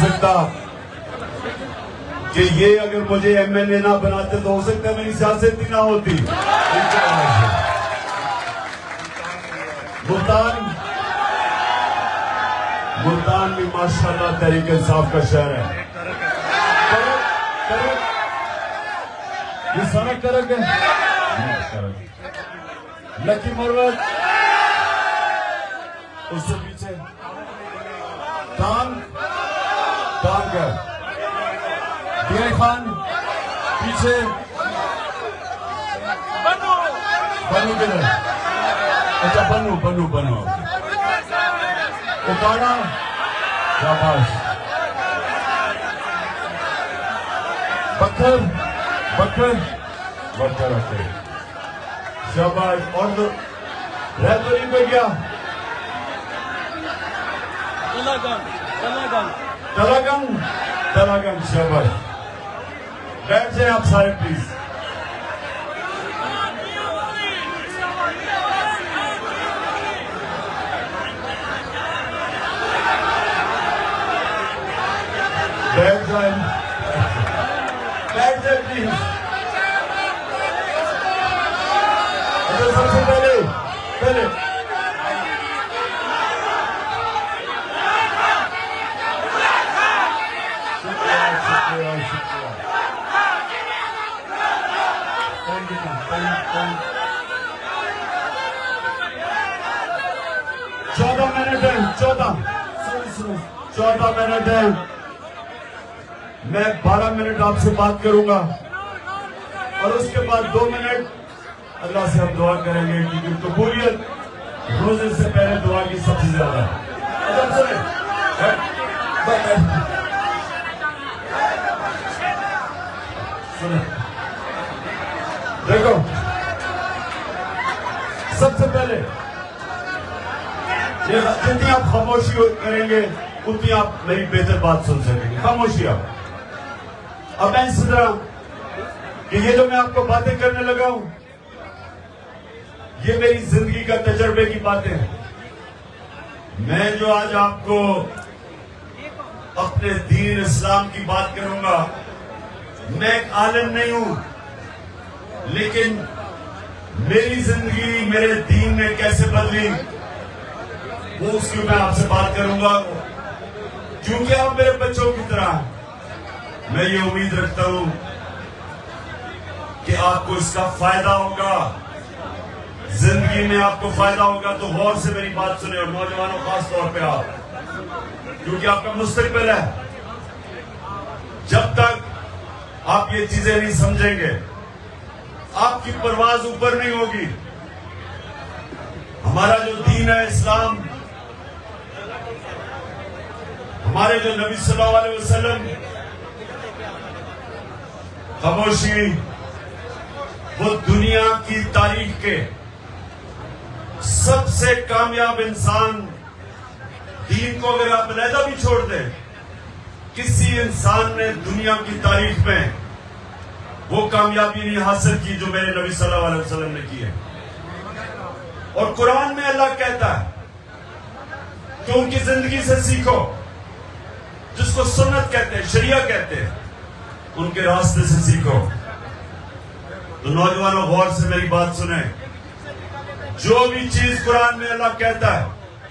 سکتا کہ یہ اگر مجھے ایم ایل اے نہ بناتے تو ہو سکتا ہے میری سیاست ہی نہ ہوتی. ملتان بھی ماشاءاللہ تحریک انصاف کا شہر ہے. یہ سارا کرک ہے. لکی مروت اس سے پیچھے ٹانگ ہے. ڈی آئی خان پیچھے. بنو کدھر؟ اچھا بنو اکاڑا. شاباش. بکر رکھے. شاباش. اور تو رہ تو نہیں پہ گیا. تلاگن. شاباش. بیٹھ جائیں آپ سارے پلیز. بیٹھ جائیں پلیز. سب سے پہلے شکریہ. 14 منٹ ہے. 14 منٹ ہے. میں 12 منٹ آپ سے بات کروں گا اور اس کے بعد 2 منٹ اللہ سے ہم دعا کریں گے کیونکہ قبولیت روزے سے پہلے دعا کی سب سے زیادہ ہے. دیکھو سب سے پہلے جتنی آپ خاموشی کریں گے اتنی آپ میری بہتر بات سن سکیں گے. خاموشی آپ. اب میں اس طرح کہ یہ جو میں آپ کو باتیں کرنے لگا ہوں یہ میری زندگی کا تجربے کی باتیں ہیں. میں جو آج آپ کو اپنے دین اسلام کی بات کروں گا میں ایک عالم نہیں ہوں لیکن میری زندگی میرے دین نے کیسے بدلی وہ اس کی میں آپ سے بات کروں گا کیونکہ آپ میرے بچوں کی طرح ہیں. میں یہ امید رکھتا ہوں کہ آپ کو اس کا فائدہ ہوگا. زندگی میں آپ کو فائدہ ہوگا تو غور سے میری بات سنیں اور نوجوانوں خاص طور پہ آپ کیونکہ آپ کا مستقبل ہے. جب تک آپ یہ چیزیں نہیں سمجھیں گے آپ کی پرواز اوپر نہیں ہوگی. ہمارا جو دین ہے اسلام ہمارے جو نبی صلی اللہ علیہ وسلم خاموشی وہ دنیا کی تاریخ کے سب سے کامیاب انسان. دین کو اگر آپ علیحدہ بھی چھوڑ دیں کسی انسان نے دنیا کی تاریخ میں وہ کامیابی نہیں حاصل کی جو میرے نبی صلی اللہ علیہ وسلم نے کی ہے. اور قرآن میں اللہ کہتا ہے کہ ان کی زندگی سے سیکھو. جس کو سنت کہتے ہیں شریعہ کہتے ہیں ان کے راستے سے سیکھو. تو نوجوانوں غور سے میری بات سنیں. جو بھی چیز قرآن میں اللہ کہتا ہے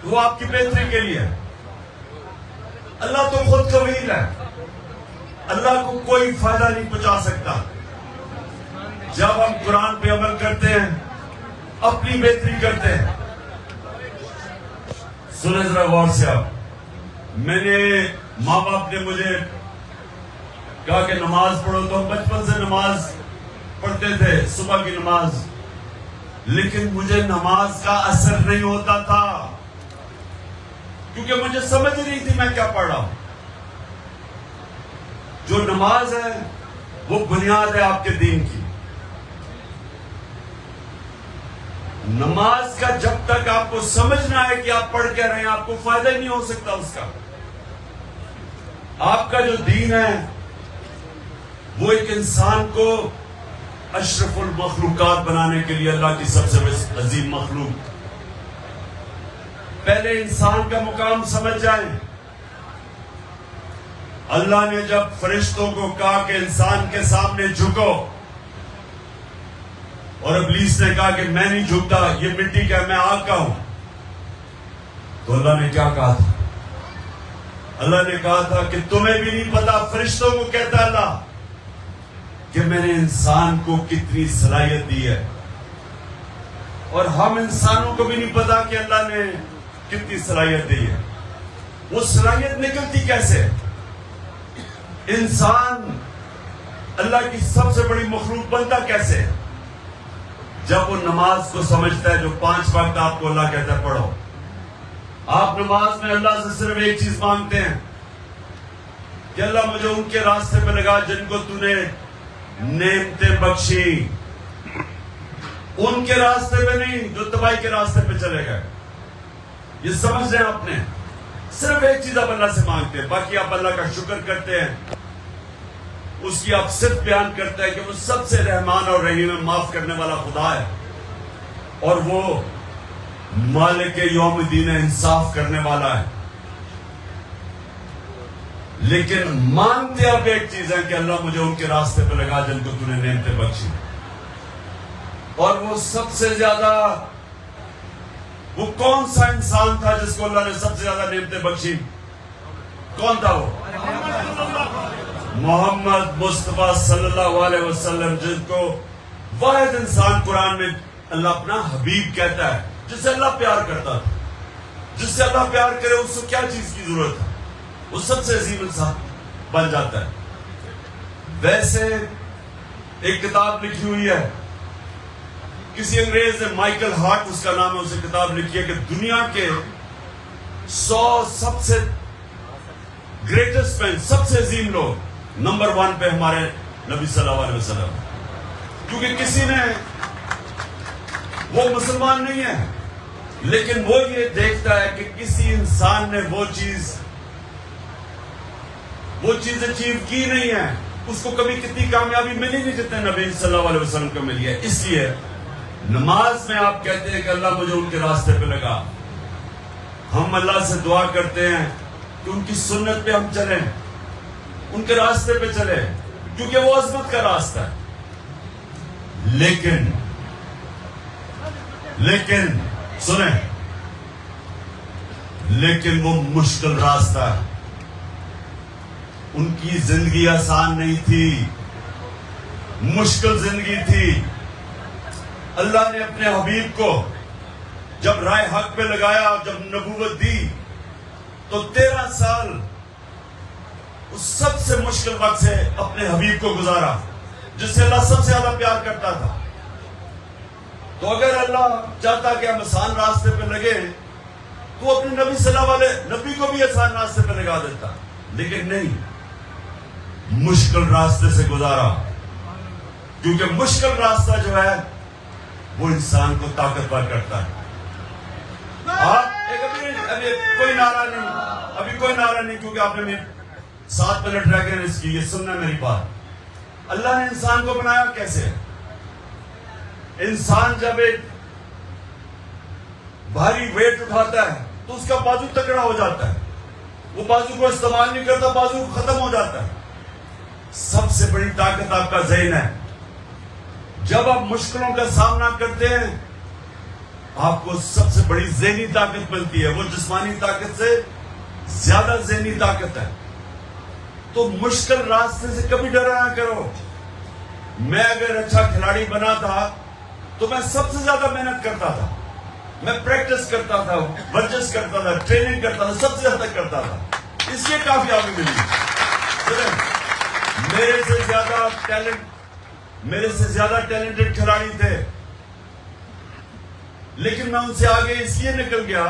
وہ آپ کی بہتری کے لیے ہے. اللہ تو خود قویل ہے. اللہ کو کوئی فائدہ نہیں پہنچا سکتا. جب ہم قرآن پہ عمل کرتے ہیں اپنی بہتری کرتے ہیں. سنیں ذرا غور سے آپ. میں نے ماں باپ نے مجھے کہا کہ نماز پڑھو تو ہم بچپن سے نماز پڑھتے تھے صبح کی نماز لیکن مجھے نماز کا اثر نہیں ہوتا تھا کیونکہ مجھے سمجھ نہیں تھی میں کیا پڑھ رہا ہوں. جو نماز ہے وہ بنیاد ہے آپ کے دین کی. نماز کا جب تک آپ کو سمجھنا ہے کہ آپ پڑھ کیا رہے ہیں آپ کو فائدہ ہی نہیں ہو سکتا اس کا. آپ کا جو دین ہے وہ ایک انسان کو اشرف المخلوقات بنانے کے لیے اللہ کی سب سے عظیم مخلوق. پہلے انسان کا مقام سمجھ جائیں اللہ نے جب فرشتوں کو کہا کہ انسان کے سامنے جھکو، اور ابلیس نے کہا کہ میں نہیں جھکتا، یہ مٹی کا ہے، میں آگ کا ہوں، تو اللہ نے کیا کہا تھا؟ اللہ نے کہا تھا کہ تمہیں بھی نہیں پتا، فرشتوں کو کہتا اللہ کہ میں نے انسان کو کتنی صلاحیت دی ہے، اور ہم انسانوں کو بھی نہیں پتا کہ اللہ نے کتنی صلاحیت دی ہے۔ وہ صلاحیت نکلتی کیسے؟ انسان اللہ کی سب سے بڑی مخلوق بنتا کیسے؟ جب وہ نماز کو سمجھتا ہے، جو 5 وقت آپ کو اللہ کہتا ہے پڑھو۔ آپ نماز میں اللہ سے صرف ایک چیز مانگتے ہیں کہ اللہ مجھے ان کے راستے پہ لگا جن کو تو نے نعمتیں بخشی، ان کے راستے پہ نہیں جو تباہی کے راستے پہ چلے گئے۔ یہ سمجھ رہے ہیں آپ نے؟ صرف ایک چیز آپ اللہ سے مانگتے ہیں، باقی آپ اللہ کا شکر کرتے ہیں، اس کی آپ صرف بیان کرتے ہیں کہ وہ سب سے رحمان اور رحیم ہے، معاف کرنے والا خدا ہے، اور وہ مالک یوم الدین انصاف کرنے والا ہے۔ لیکن مانتے آپ ایک چیز ہے کہ اللہ مجھے ان کے راستے پہ لگا جن کو تو نے نعمتیں بخشی، اور وہ سب سے زیادہ، وہ کون سا انسان تھا جس کو اللہ نے سب سے زیادہ نعمتیں بخشی؟ کون تھا وہ؟ محمد مصطفیٰ صلی اللہ علیہ وسلم، جس کو واحد انسان قرآن میں اللہ اپنا حبیب کہتا ہے، جس سے اللہ پیار کرتا تھا۔ جس سے اللہ پیار کرے اس کو کیا چیز کی ضرورت ہے؟ وہ سب سے عظیم انسان بن جاتا ہے۔ ویسے ایک کتاب لکھی ہوئی ہے، کسی انگریز نے، مائیکل ہارٹ اس کا نام ہے، اسے کتاب لکھی ہے کہ دنیا کے 100 سب سے گریٹسٹ مین، سب سے عظیم لوگ، نمبر 1 پہ ہمارے نبی صلی اللہ علیہ وسلم، کیونکہ کسی نے، وہ مسلمان نہیں ہے لیکن وہ یہ دیکھتا ہے کہ کسی انسان نے وہ چیز اچیو کی نہیں ہے، اس کو کبھی کتنی کامیابی ملی نہیں جتنے نبی صلی اللہ علیہ وسلم کو ملی ہے۔ اس لیے نماز میں آپ کہتے ہیں کہ اللہ مجھے ان کے راستے پہ لگا، ہم اللہ سے دعا کرتے ہیں کہ ان کی سنت پہ ہم چلیں، ان کے راستے پہ چلیں، کیونکہ وہ عظمت کا راستہ ہے۔ لیکن سنیں، لیکن وہ مشکل راستہ ہے، ان کی زندگی آسان نہیں تھی، مشکل زندگی تھی۔ اللہ نے اپنے حبیب کو جب رائے حق پہ لگایا، جب نبوت دی، تو 13 سال اس سب سے مشکل وقت سے اپنے حبیب کو گزارا، جس سے اللہ سب سے زیادہ پیار کرتا تھا۔ تو اگر اللہ چاہتا کہ ہم آسان راستے پہ لگے تو اپنے نبی صلی اللہ علیہ نبی کو بھی آسان راستے پہ لگا دیتا، لیکن نہیں، مشکل راستے سے گزارا، کیونکہ مشکل راستہ جو ہے وہ انسان کو طاقتور کرتا ہے۔ آپ ابھی کوئی نعرہ نہیں، کیونکہ آپ نے 7 منٹ رہ گئے اس کی، یہ سننا میری بات۔ اللہ نے انسان کو بنایا کیسے؟ انسان جب ایک بھاری ویٹ اٹھاتا ہے تو اس کا بازو تکڑا ہو جاتا ہے، وہ بازو کو استعمال نہیں کرتا، بازو ختم ہو جاتا ہے۔ سب سے بڑی طاقت آپ کا ذہن ہے۔ جب آپ مشکلوں کا سامنا کرتے ہیں، آپ کو سب سے بڑی ذہنی طاقت ملتی ہے، وہ جسمانی طاقت سے زیادہ ذہنی طاقت ہے۔ تو مشکل راستے سے کبھی ڈرا نہ کرو۔ میں اگر اچھا کھلاڑی بنا تھا تو میں سب سے زیادہ محنت کرتا تھا، میں پریکٹس کرتا تھا، ورزش کرتا تھا، ٹریننگ کرتا تھا، سب سے زیادہ کرتا تھا، اس لیے کامیابی ملی۔ میرے سے زیادہ ٹیلنٹڈ کھلاڑی تھے، لیکن میں ان سے آگے اس لیے نکل گیا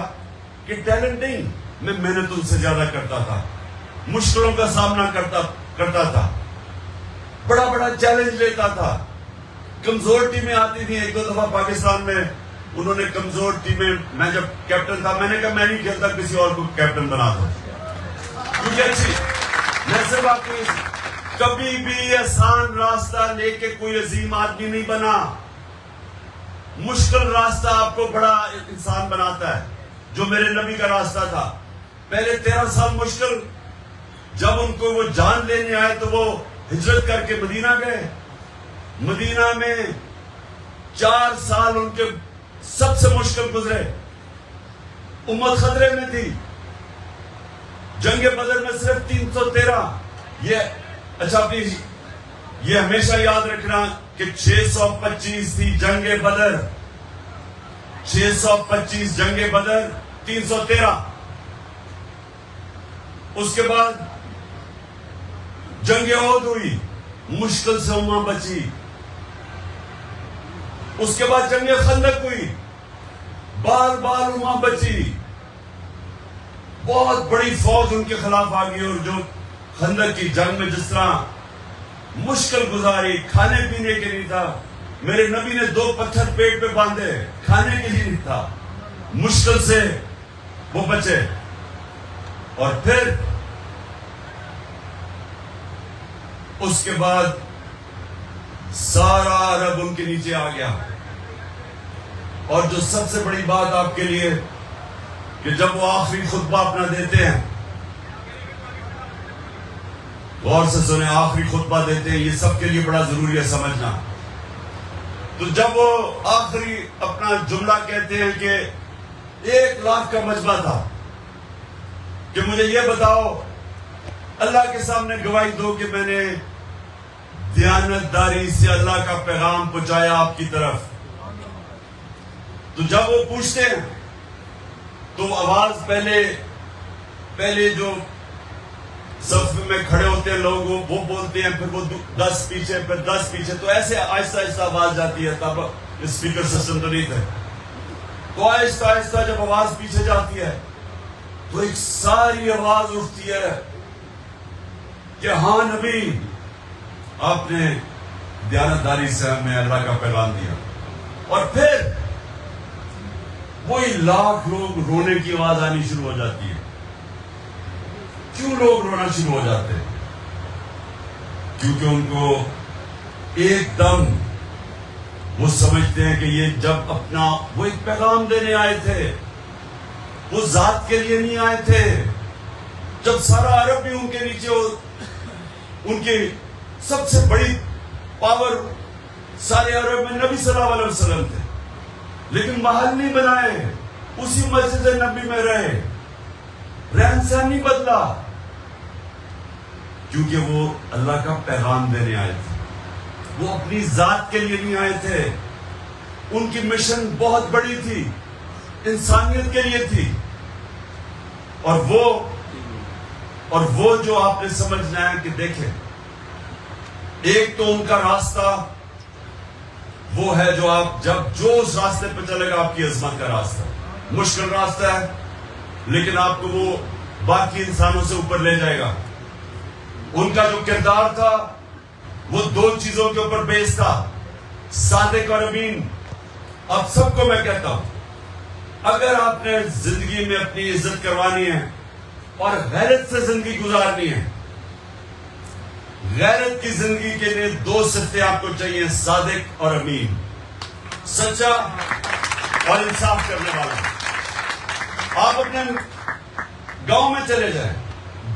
کہ ٹیلنٹ نہیں، میں محنت ان سے زیادہ کرتا تھا، مشکلوں کا سامنا کرتا تھا، بڑا بڑا چیلنج لیتا تھا۔ کمزور ٹیمیں آتی تھیں، 1-2 دفعہ پاکستان میں انہوں نے کمزور ٹیمیں، میں جب کیپٹن تھا میں نے کہا میں نہیں کھیلتا، کسی اور کو کیپٹن بنا دو، کیونکہ اچھی میں صرف آپ کو کبھی بھی آسان راستہ لے کے کوئی عظیم آدمی نہیں بنا۔ مشکل راستہ آپ کو بڑا انسان بناتا ہے، جو میرے نبی کا راستہ تھا۔ پہلے 13 سال مشکل، جب ان کو وہ جان لینے آئے تو وہ ہجرت کر کے مدینہ گئے. مدینہ میں 4 سال ان کے سب سے مشکل گزرے. امت خطرے میں تھی. جنگ بدر میں صرف 313. یہ ہمیشہ یاد رکھنا کہ 625 تھی جنگ بدر. 625 جنگ بدر، 313. اس کے بعد جنگ احد ہوئی، مشکل سے امت بچی. اس کے بعد جنگ خندق ہوئی، بار بار امت بچی. بہت بڑی فوج ان کے خلاف آ گئی، اور جو خندق کی جنگ میں جس طرح مشکل گزاری، کھانے پینے کے لیے تھا. میرے نبی نے 2 پتھر پیٹ پہ باندھے، کھانے کے لیے نہیں تھا. مشکل سے وہ بچے. اور پھر اس کے بعد سارا عرب ان کے نیچے آ گیا. اور جو سب سے بڑی بات آپ کے لیے کہ جب وہ آخری خطبہ اپنا دیتے ہیں، غور سے سنیں، آخری خطبہ دیتے ہیں، یہ سب کے لیے بڑا ضروری ہے سمجھنا. تو جب وہ آخری اپنا جملہ کہتے ہیں کہ 1 لاکھ کا مجمع تھا کہ مجھے یہ بتاؤ، اللہ کے سامنے گواہی دو کہ میں نے دیانتداری سے اللہ کا پیغام پہنچایا آپ کی طرف. تو جب وہ پوچھتے ہیں تو آواز پہلے جو صف میں کھڑے ہوتے ہیں لوگ وہ بولتے ہیں، پھر وہ 10 پیچھے، پھر 10 پیچھے، تو ایسے آہستہ آہستہ آواز جاتی ہے. تب اسپیکر سسٹم تو نہیں تھے، تو آہستہ آہستہ جب آواز پیچھے جاتی ہے تو ایک ساری آواز اٹھتی ہے کہ ہاں نبی، آپ نے دیانتداری سے ہمیں اللہ کا پیغام دیا. اور پھر وہی لاکھ لوگ رونے کی آواز آنی شروع ہو جاتی ہے. کیوں لوگ رونا شروع ہو جاتے ہیں؟ کیونکہ ان کو ایک دم وہ سمجھتے ہیں کہ یہ جب اپنا وہ ایک پیغام دینے آئے تھے، وہ ذات کے لیے نہیں آئے تھے. جب سارا عرب بھی ان کے نیچے ہو، ان کی سب سے بڑی پاور سارے عرب میں نبی صلی اللہ علیہ وسلم تھے، لیکن محل نہیں بنائے، اسی مسجد نبی میں رہے، رہن سہن نہیں بدلا، کیونکہ وہ اللہ کا پیغام دینے آئے تھے. وہ اپنی ذات کے لیے نہیں آئے تھے. ان کی مشن بہت بڑی تھی، انسانیت کے لیے تھی. اور وہ جو آپ نے سمجھنا ہے کہ دیکھیں، ایک تو ان کا راستہ وہ ہے جو آپ جو اس راستے پہ چلے گا آپ کی عظمت کا راستہ. مشکل راستہ ہے لیکن آپ کو وہ باقی انسانوں سے اوپر لے جائے گا. ان کا جو کردار تھا وہ 2 چیزوں کے اوپر بیس تھا، صادق اور امین. اب سب کو میں کہتا ہوں، اگر آپ نے زندگی میں اپنی عزت کروانی ہے اور غیرت سے زندگی گزارنی ہے، غیرت کی زندگی کے لیے 2 صفتیں آپ کو چاہیے، صادق اور امین، سچا اور انصاف کرنے والا. آپ اپنے گاؤں میں چلے جائیں،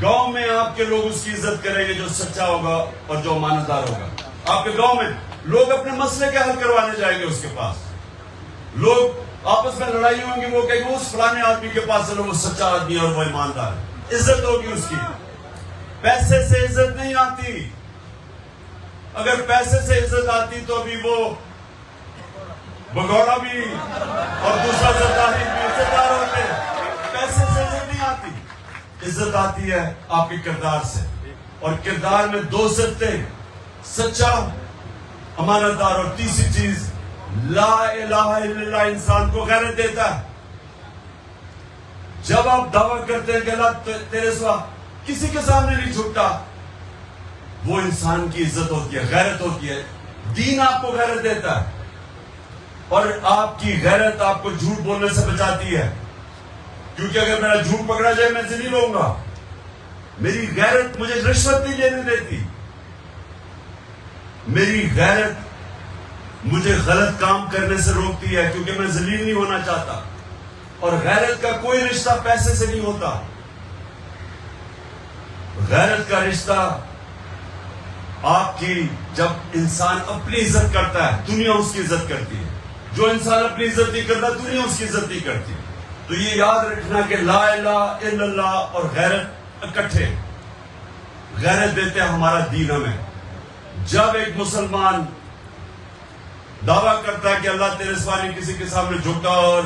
گاؤں میں آپ کے لوگ اس کی عزت کریں گے جو سچا ہوگا اور جو امانتدار ہوگا. آپ کے گاؤں میں لوگ اپنے مسئلے کے حل کروانے جائیں گے اس کے پاس. لوگ آپس میں لڑائی ہوں گی، وہ کہیں گے اس فلانے آدمی کے پاس چلو، وہ سچا آدمی اور وہ ایماندار ہے. عزت ہوگی اس کی. پیسے سے عزت نہیں آتی. اگر پیسے سے عزت آتی تو ابھی وہ بگوڑا بھی اور دوسرا زرداری بھی عزت دار ہوتے. پیسے سے عزت نہیں آتی. عزت آتی ہے آپ کے کردار سے، اور کردار میں 2 صفتیں، سچا، امانتدار، اور تیسری چیز لا الہ الا اللہ انسان کو غیرت دیتا ہے. جب آپ دعویٰ کرتے ہیں کہ اللہ تیرے سوا کسی کے سامنے نہیں جھکتا، وہ انسان کی عزت ہوتی ہے، غیرت ہوتی ہے. دین آپ کو غیرت دیتا ہے، اور آپ کی غیرت آپ کو جھوٹ بولنے سے بچاتی ہے. کیونکہ اگر میرا جھوٹ پکڑا جائے میں ذلیل ہوں گا. میری غیرت مجھے رشوت نہیں لینے دیتی. میری غیرت مجھے غلط کام کرنے سے روکتی ہے، کیونکہ میں ذلیل نہیں ہونا چاہتا. اور غیرت کا کوئی رشتہ پیسے سے نہیں ہوتا. غیرت کا رشتہ آپ کی جب انسان اپنی عزت کرتا ہے دنیا اس کی عزت کرتی ہے. جو انسان اپنی عزت نہیں کرتا دنیا اس کی عزت نہیں کرتی. تو یہ یاد رکھنا کہ لا الہ الا اللہ اور غیرت اکٹھے غیرت دیتے ہیں ہمارا دین ہمیں. جب ایک مسلمان دعویٰ کرتا ہے کہ اللہ تیرے سوا نہیں کسی کے سامنے جھکتا اور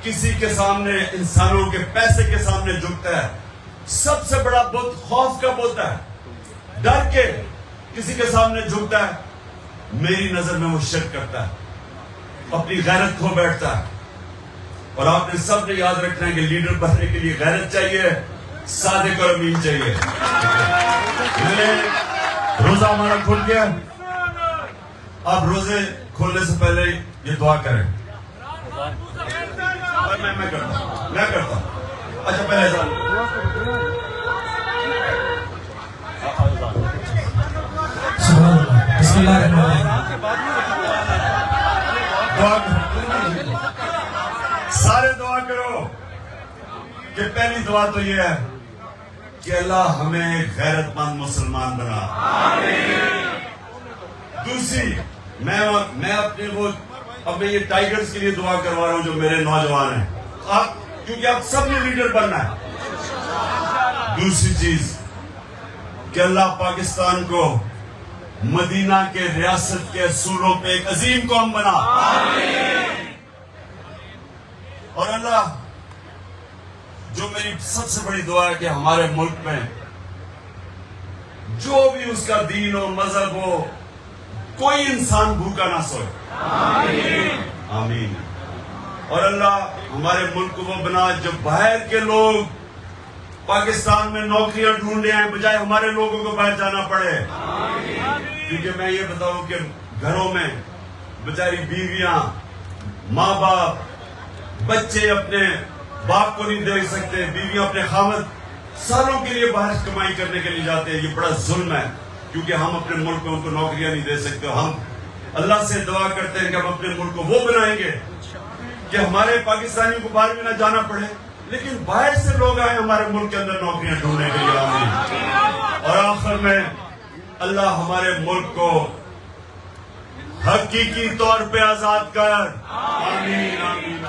کسی کے سامنے انسانوں کے پیسے کے سامنے جھکتا ہے, سب سے بڑا بت خوف کا بت ہے, ڈر کے کسی کے سامنے جھکتا ہے, میری نظر میں وہ شرک کرتا ہے, اپنی غیرت کھو بیٹھتا ہے. اور آپ نے سب نے یاد رکھنا ہے کہ لیڈر بننے کے لیے غیرت چاہیے, صادق اور امین چاہیے. روزہ ہمارا کھل گیا, اب روزے کھولنے سے پہلے یہ دعا کریں. میں کرتا ہوں. اچھا پہلے بسم اللہ الرحمن الرحیم. دعا کرو, سارے دعا کرو کہ پہلی دعا تو یہ ہے کہ اللہ ہمیں غیرت مند مسلمان بنا. دوسری میں اپنے وہ اب میں یہ ٹائیگرز کے لیے دعا کروا رہا ہوں جو میرے نوجوان ہیں, آپ کیونکہ آپ سب نے لیڈر بننا ہے. دوسری چیز کہ اللہ پاکستان کو مدینہ کے ریاست کے اصولوں پہ ایک عظیم قوم بنا. اور اللہ جو میری سب سے بڑی دعا ہے کہ ہمارے ملک میں جو بھی اس کا دین و مذہب ہو کوئی انسان بھوکا نہ سوئے. آمین. اور اللہ ہمارے ملک کو وہ بنا جو باہر کے لوگ پاکستان میں نوکریاں ڈھونڈ رہے ہیں بجائے ہمارے لوگوں کو باہر جانا پڑے. کیونکہ میں یہ بتاؤں کہ گھروں میں بیچاری بیویاں ماں باپ بچے اپنے باپ کو نہیں دیکھ سکتے, بیویاں اپنے خاوند سالوں کے لیے باہر کمائی کرنے کے لیے جاتے ہیں. یہ بڑا ظلم ہے کیونکہ ہم اپنے ملک میں ان کو نوکریاں نہیں دے سکتے. ہم اللہ سے دعا کرتے ہیں کہ ہم اپنے ملک کو وہ بنائیں گے کہ ہمارے پاکستانیوں کو باہر بھی نہ جانا پڑے, لیکن باہر سے لوگ آئے ہمارے ملک کے اندر نوکریاں ڈھونڈنے کے لیے. آمین. اور آخر میں اللہ ہمارے ملک کو حقیقی طور پہ آزاد کر. آمین آمین.